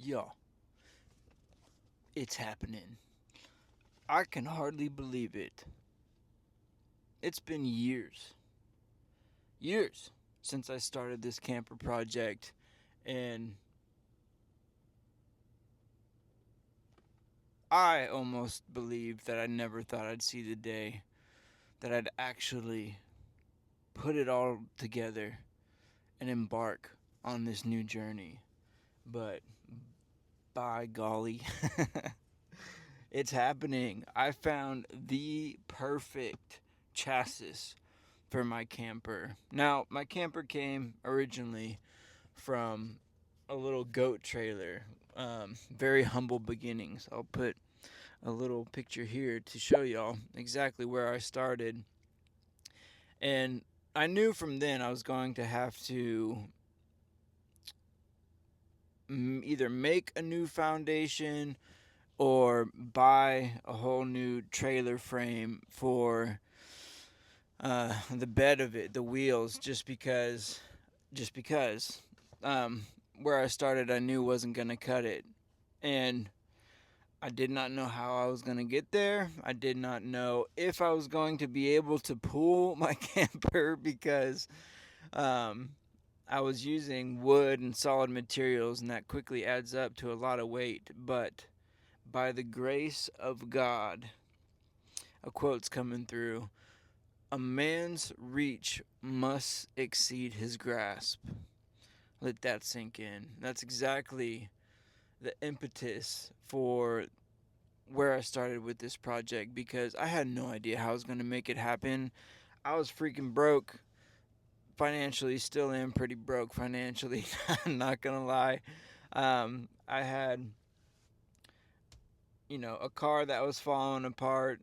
Yo, it's happening. I can hardly believe it. It's been years since I started this camper project, and I almost believe that I never thought I'd see the day that I'd actually put it all together and embark on this new journey. But by golly, it's happening. I found the perfect chassis for my camper. Now, my camper came originally from a little goat trailer. Very humble beginnings. I'll put a little picture here to show y'all exactly where I started. And I knew from then I was going to have to either make a new foundation or buy a whole new trailer frame for the bed of it, the wheels, just because um, where I started, I knew wasn't gonna cut it, and I did not know how I was gonna get there. I did not know if I was going to be able to pull my camper because um, I was using wood and solid materials, and that quickly adds up to a lot of weight. But by the grace of God, a quote's coming through. A man's reach must exceed his grasp. Let that sink in. That's exactly the impetus for where I started with this project because I had no idea how I was going to make it happen. I was freaking broke financially, still am pretty broke financially, I'm not going to lie. I had, a car that was falling apart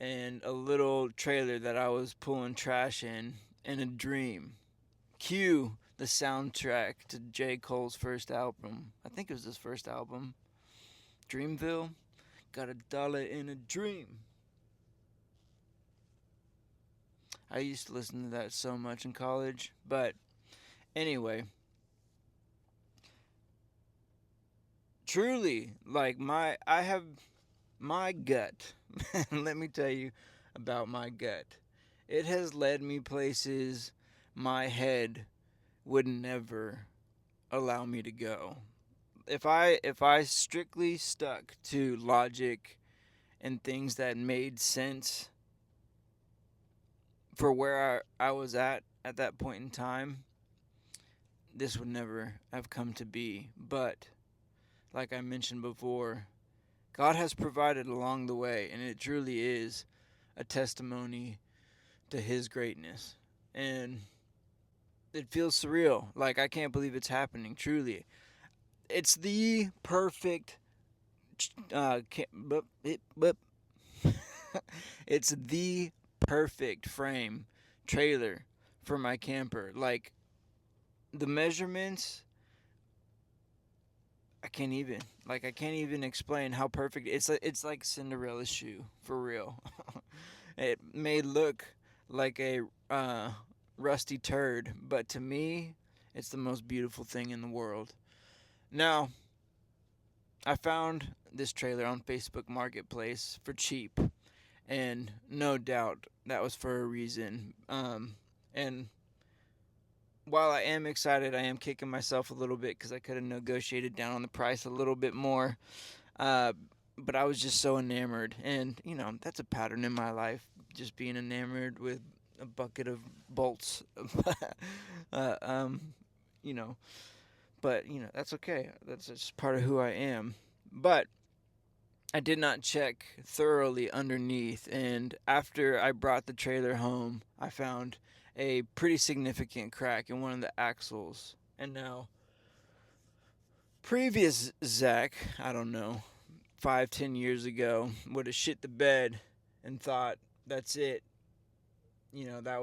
and a little trailer that I was pulling trash in, and a dream. Cue the soundtrack to J. Cole's first album. I think it was his first album. Dreamville. Got $1 in a dream. I used to listen to that so much in college. But anyway, truly, I have my gut. Let me tell you about my gut. It has led me places my head would never allow me to go. If I strictly stuck to logic and things that made sense for where I was at that point in time, this would never have come to be. But like I mentioned before, God has provided along the way, and it truly is a testimony to his greatness. And it feels surreal. Like I can't believe it's happening, truly. It's the perfect it's the perfect frame trailer for my camper. Like the measurements, I can't even explain how perfect it's like Cinderella's shoe for real. It may look like a rusty turd, but to me, it's the most beautiful thing in the world. Now, I found this trailer on Facebook Marketplace for cheap, and no doubt that was for a reason. And while I am excited, I am kicking myself a little bit because I could have negotiated down on the price a little bit more. Uh, but I was just so enamored, and that's a pattern in my life, just being enamored with a bucket of bolts. uh, um, you know, but that's okay. That's just part of who I am. But I did not check thoroughly underneath, and after I brought the trailer home, I found a pretty significant crack in one of the axles. And now, previous Zach, I don't know, 5-10 years ago, would have shit the bed and thought, that's it. That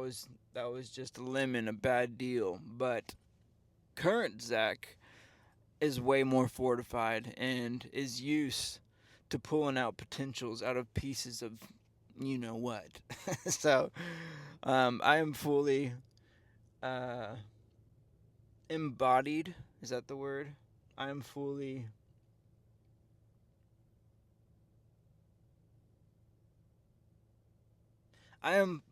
was just a lemon, a bad deal. But current Zach is way more fortified and is used to pulling out potentials out of pieces of what. So I am fully uh, embodied. Is that the word? I am fully I am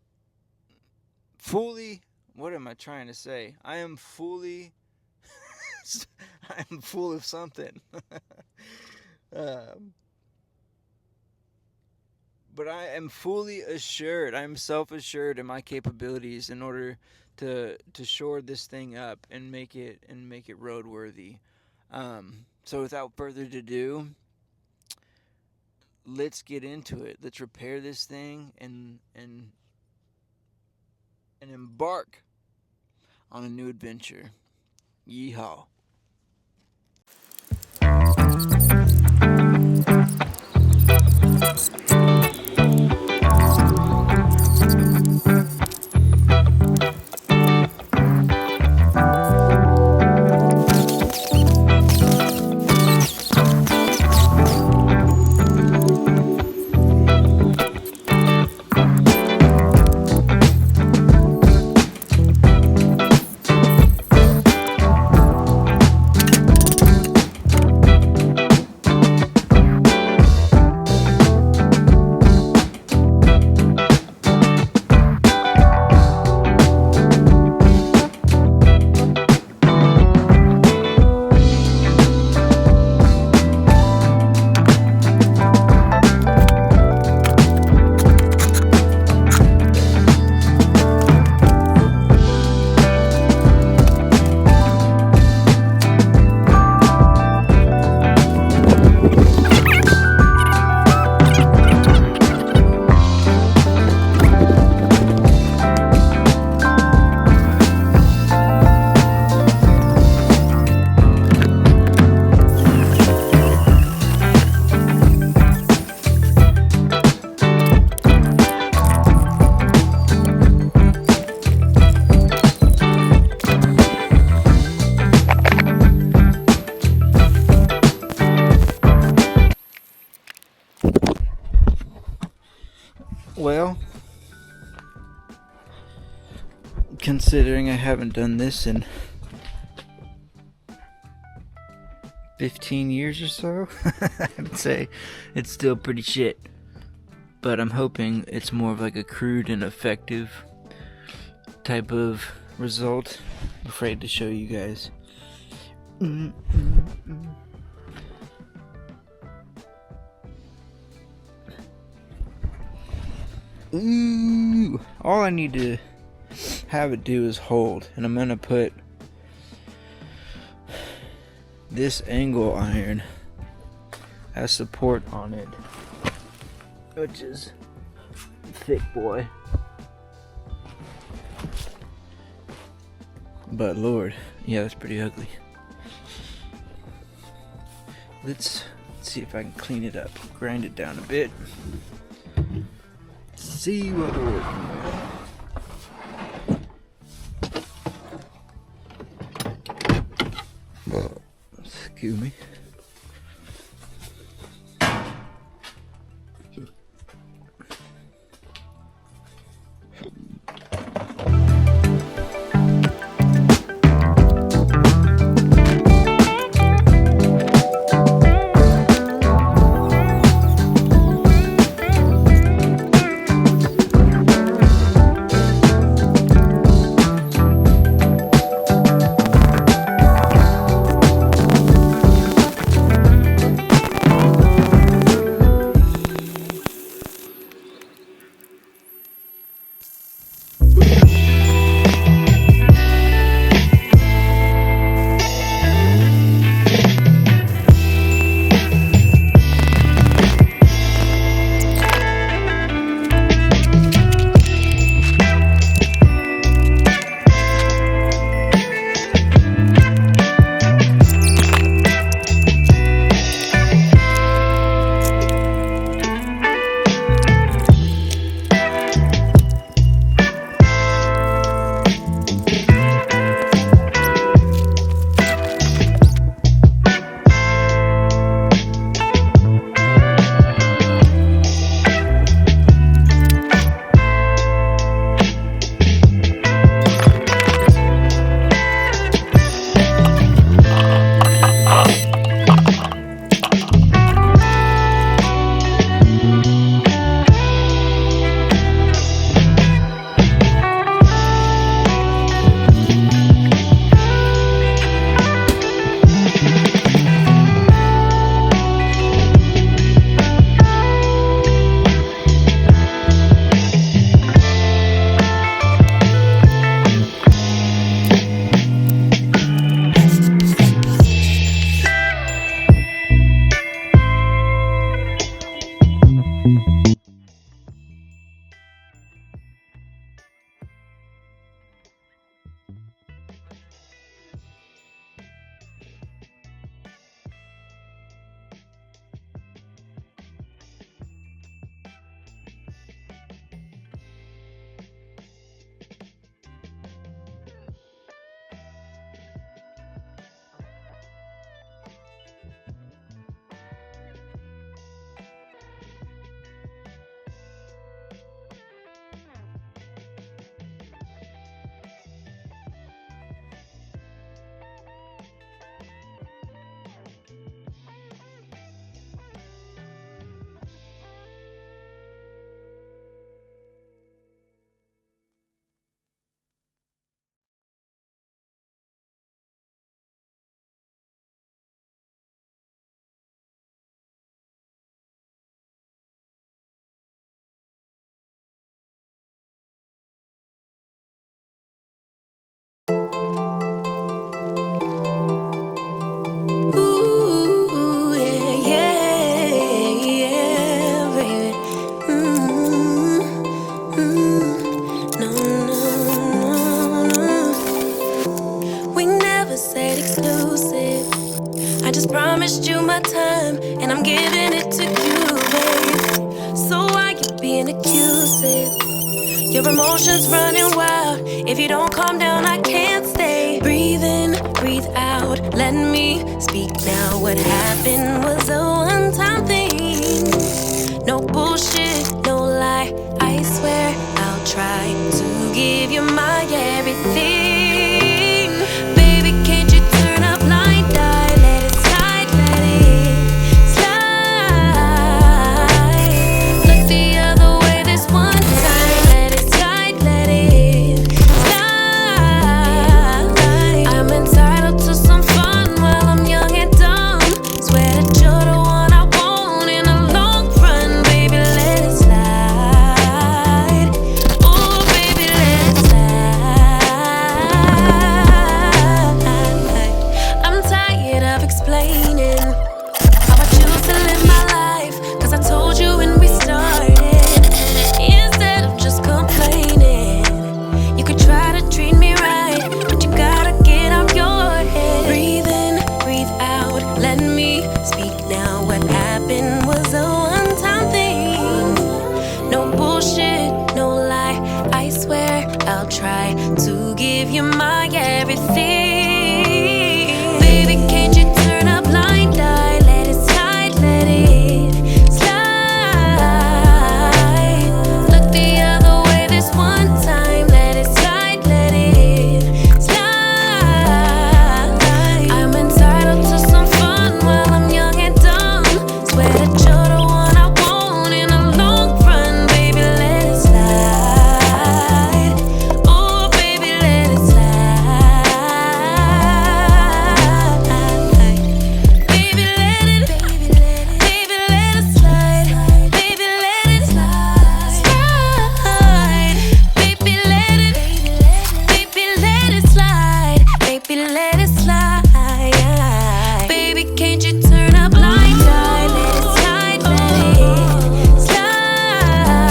fully. What am I trying to say? I am fully. I am full of something. um, but I am fully assured. I am self-assured in my capabilities in order to shore this thing up and make it roadworthy. So without further ado, let's get into it. Let's repair this thing and embark on a new adventure. Yeehaw. Well, considering I haven't done this in 15 years or so, I'd say it's still pretty shit. But I'm hoping it's more of like a crude and effective type of result. I'm afraid to show you guys. Ooh, all I need to have it do is hold, and I'm gonna put this angle iron as support on it, which is thick boy. But Lord, yeah, that's pretty ugly. Let's see if I can clean it up, grind it down a bit. See what we're working with. Excuse me. just promised you my time, and I'm giving it to you, babe. So why you being accusing? Your emotions running wild. If you don't calm down, I can't stay. Breathe in, breathe out. Let me speak now. What happened was a one-time thing. No bullshit, no lie. I swear I'll try to give you my everything. Baby, can't you turn a blind eye? Let it slide, let it slide. Look the other way this one time. Let it slide, let it slide. I'm entitled to some fun while I'm young and dumb. Swear that you're the one I want in the long run. Baby, let it slide. Oh, baby, let it slide. I'm tired of explaining how I choose to live my life, 'cause I told you when we started. Instead of just complaining, you could try to treat me right, but you gotta get out your head. Breathe in, breathe out. Let me speak now. What happened was a one-time thing. No bullshit, no lie. I swear I'll try to give you my everything. Baby, can't you turn a blind eye? Let it slide, let it slide. Look the other way this one time. Let it slide, let it slide. I'm entitled to some fun while I'm young and dumb. Swear that you're the one I want in the long run. Baby, let it slide. Oh, baby, let it slide. Baby, let it, baby, let it slide. Baby, let it slide. Baby, let it, baby, let it slide. Baby, let it slide. Baby, can't you turn a blind eye? Let it slide, let it slide.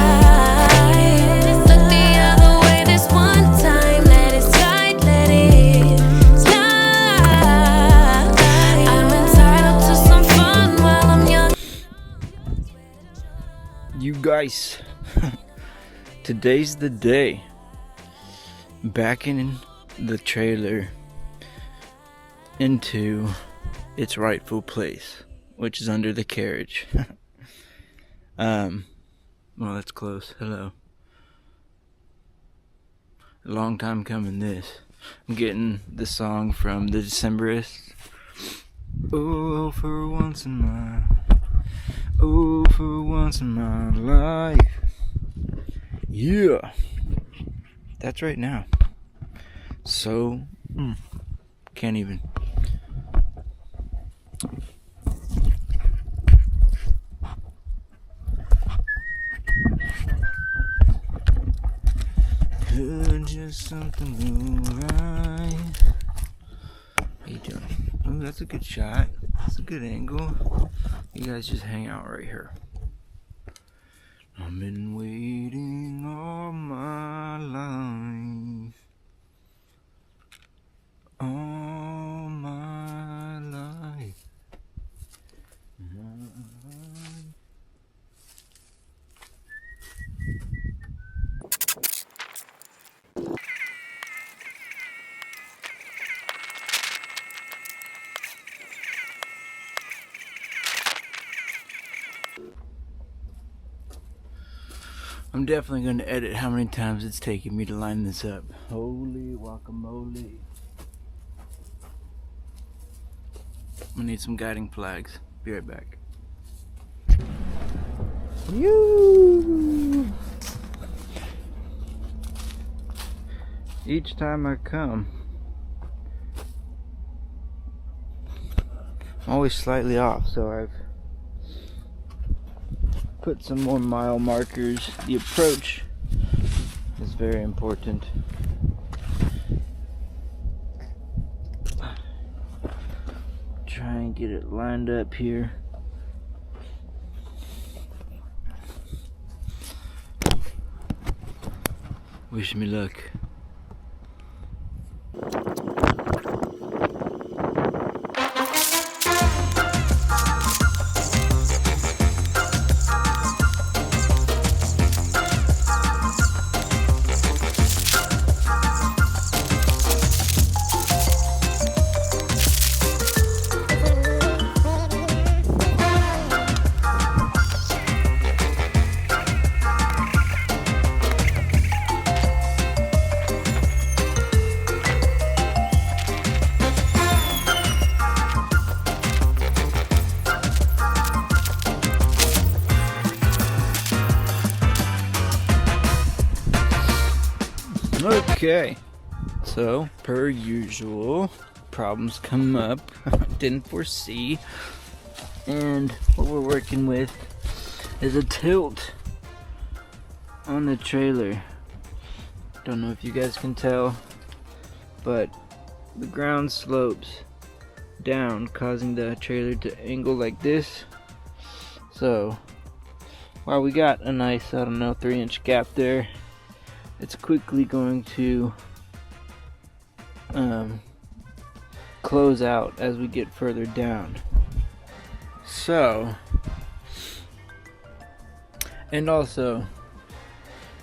Look the other way this one time. Let it slide, let it slide. I'm entitled to some fun while I'm young. You guys, today's the day. Back in the trailer into its rightful place, which is under the carriage. Well, that's close. Hello. A long time coming, this. I'm getting the song from the Decemberists. Oh, for once in my life. Yeah. That's right now. So, can't even. Could just something go right. How you doing? Oh, that's a good shot. That's a good angle. You guys just hang out right here. I've been waiting all my life. All my life. I'm definitely going to edit how many times it's taking me to line this up. Holy guacamole. I'm going to need some guiding flags. Be right back. You. Each time I come, I'm always slightly off, so I've put some more mile markers. The approach is very important. Try and get it lined up here. Wish me luck. Okay, so per usual, problems come up. Didn't foresee, and what we're working with is a tilt on the trailer. Don't know if you guys can tell, but the ground slopes down, causing the trailer to angle like this. So while we got a nice, 3-inch gap there, it's quickly going to close out as we get further down. So, and also,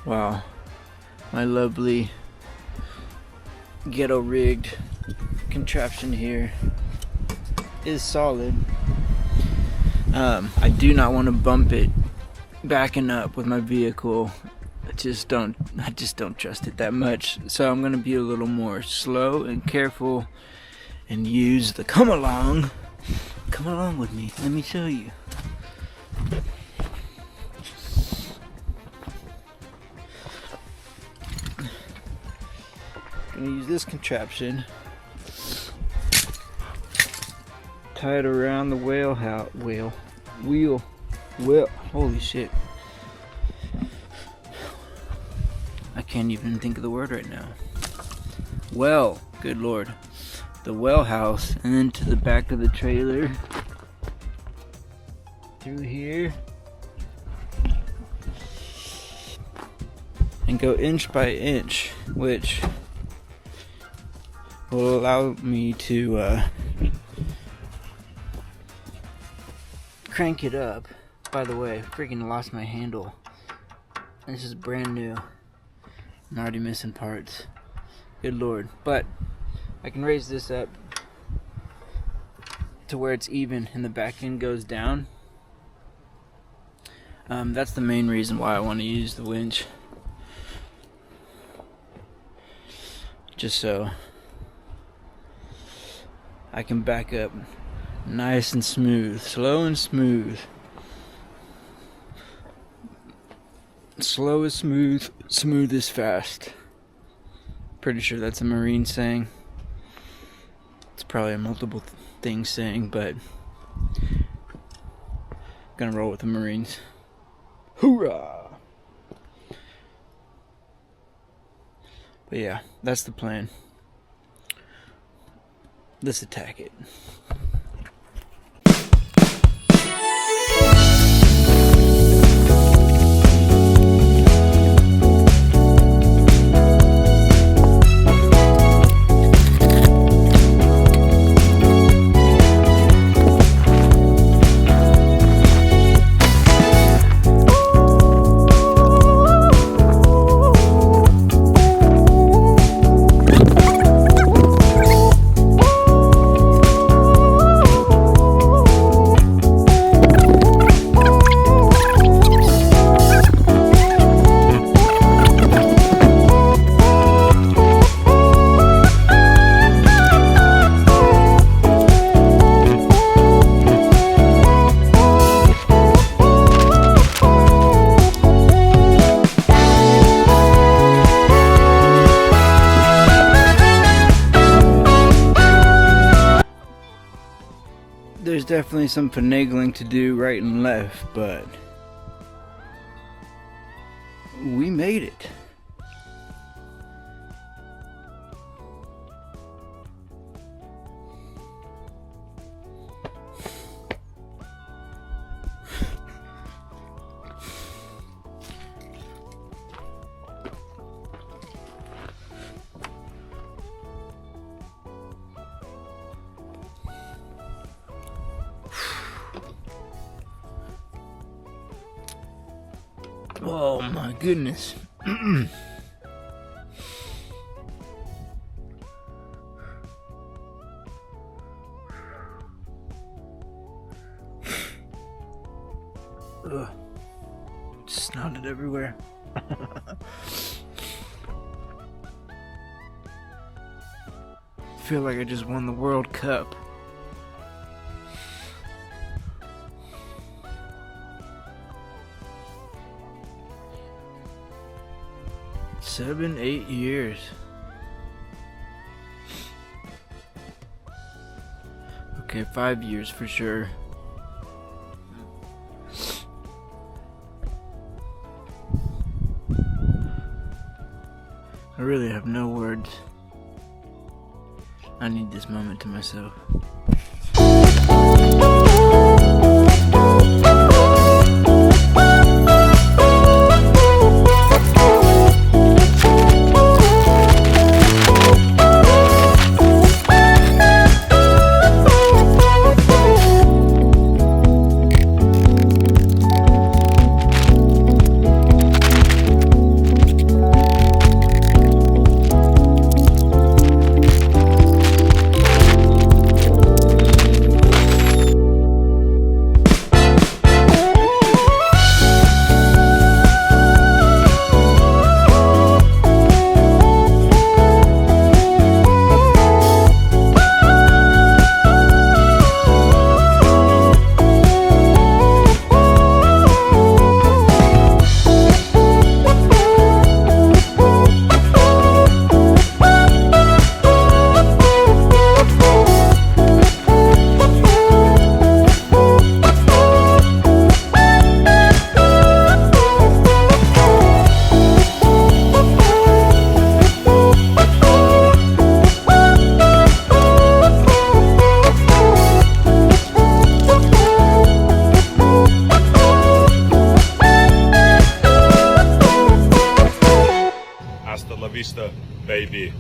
wow, my lovely ghetto rigged contraption here is solid. I do not want to bump it backing up with my vehicle. I just don't trust it that much. So I'm gonna be a little more slow and careful and use the come along with me. Let me show you. Gonna use this contraption, tie it around the wheel. Holy shit. I can't even think of the word right now. Well, good lord. The well house, and then to the back of the trailer. Through here. And go inch by inch, which will allow me to crank it up. By the way, freaking lost my handle. This is brand new. I'm already missing parts. Good lord. But I can raise this up to where it's even and the back end goes down. That's the main reason why I want to use the winch. Just so I can back up nice and smooth, slow and smooth. Slow is smooth, smooth is fast. Pretty sure that's a Marine saying. It's probably a multiple thing saying, but gonna roll with the Marines. Hoorah! But yeah, that's the plan. Let's attack it. There's definitely some finagling to do right and left, but we made it. Oh my goodness. Ugh. Snotted everywhere. Feel like I just won the World Cup. Seven, 8 years. Okay, 5 years for sure. I really have no words. I need this moment to myself. Hasta la vista, baby.